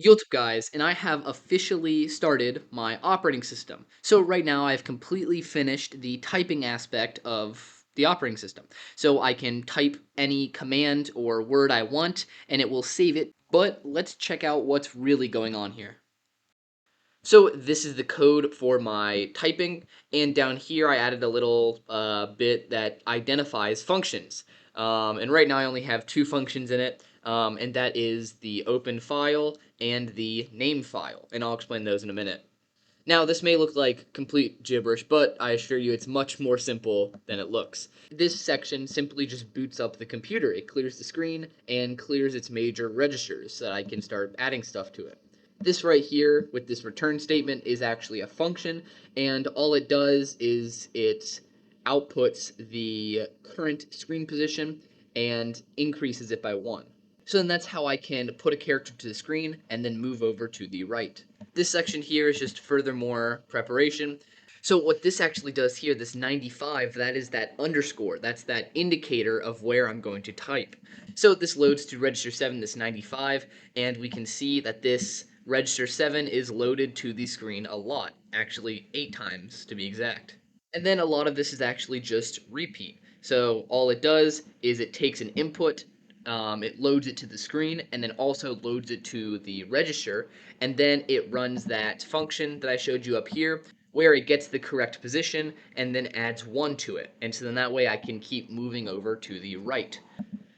Yotp guys, and I have officially started my operating system. So right now I've completely finished the typing aspect of the operating system. So I can type any command or word I want and it will save it. But let's check out what's really going on here. So this is the code for my typing, and down here I added a little bit that identifies functions. And right now I only have two functions in it, and that is the open file and the name file, and I'll explain those in a minute. Now, this may look like complete gibberish, but I assure you it's much more simple than it looks. This section simply just boots up the computer. It clears the screen and clears its major registers so that I can start adding stuff to it. This right here with this return statement is actually a function, and all it does is it outputs the current screen position and increases it by 1. So then that's how I can put a character to the screen and then move over to the right. This section here is just furthermore preparation. So what this actually does here, this 95, that is that underscore. That's that indicator of where I'm going to type. So this loads to register 7, this 95, and we can see that this register 7 is loaded to the screen a lot, actually 8 times to be exact. And then a lot of this is actually just repeat. So all it does is it takes an input, it loads it to the screen, and then also loads it to the register, and then it runs that function that I showed you up here, where it gets the correct position and then adds 1 to it. And so then that way I can keep moving over to the right.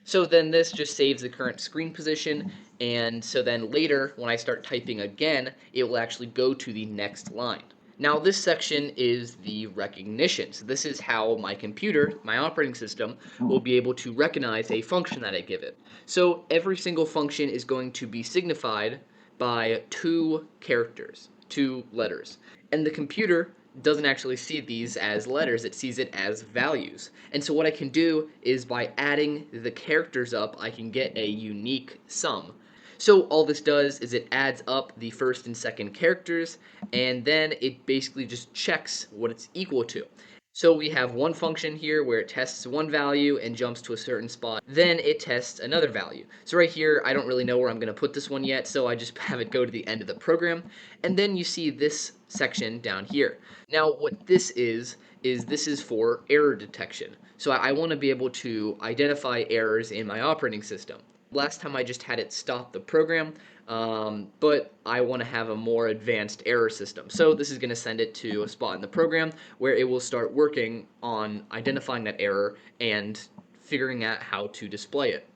So then this just saves the current screen position, and so then later, when I start typing again, it will actually go to the next line. Now this section is the recognition. So this is how my computer, my operating system, will be able to recognize a function that I give it. So every single function is going to be signified by 2 characters, 2 letters. And the computer doesn't actually see these as letters, it sees it as values. And so what I can do is by adding the characters up, I can get a unique sum. So all this does is it adds up the first and second characters, and then it basically just checks what it's equal to. So we have one function here where it tests one value and jumps to a certain spot. Then it tests another value. So right here, I don't really know where I'm going to put this one yet, so I just have it go to the end of the program. And then you see this section down here. Now what this is this is for error detection. So I want to be able to identify errors in my operating system. Last time I just had it stop the program, but I want to have a more advanced error system. So this is going to send it to a spot in the program where it will start working on identifying that error and figuring out how to display it.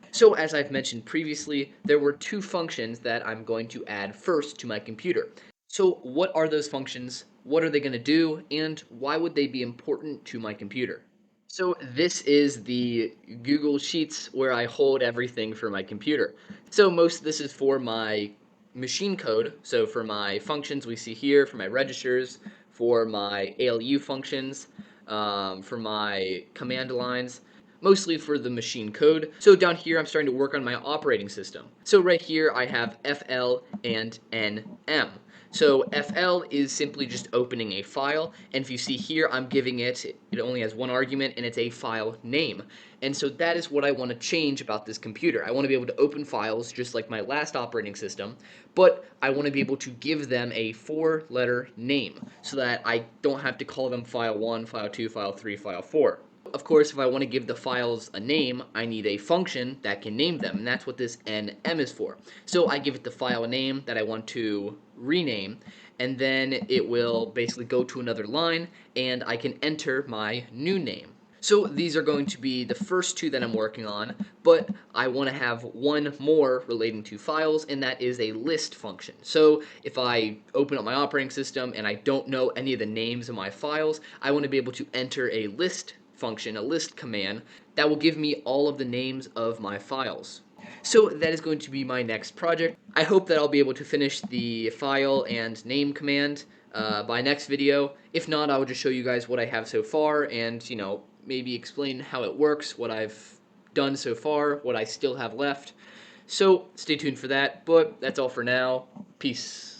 So as I've mentioned previously, there were 2 functions that I'm going to add first to my computer. So what are those functions? What are they going to do? And why would they be important to my computer? So this is the Google Sheets where I hold everything for my computer. So most of this is for my machine code. So for my functions we see here, for my registers, for my ALU functions, for my command lines, mostly for the machine code. So down here I'm starting to work on my operating system. So right here I have FL and NM. So FL is simply just opening a file, and if you see here, I'm giving it only has one argument, and it's a file name. And so that is what I want to change about this computer. I want to be able to open files just like my last operating system, but I want to be able to give them a 4-letter name so that I don't have to call them file 1, file 2, file 3, file 4. Of course, if I want to give the files a name, I need a function that can name them, and that's what this nm is for. So I give it the file name that I want to rename, and then it will basically go to another line, and I can enter my new name. So these are going to be the first 2 that I'm working on, but I want to have one more relating to files, and that is a list function. So if I open up my operating system and I don't know any of the names of my files, I want to be able to enter a list function, a list command, that will give me all of the names of my files. So that is going to be my next project. I hope that I'll be able to finish the file and name command by next video. If not, I will just show you guys what I have so far and, maybe explain how it works, what I've done so far, what I still have left. So stay tuned for that, but that's all for now. Peace.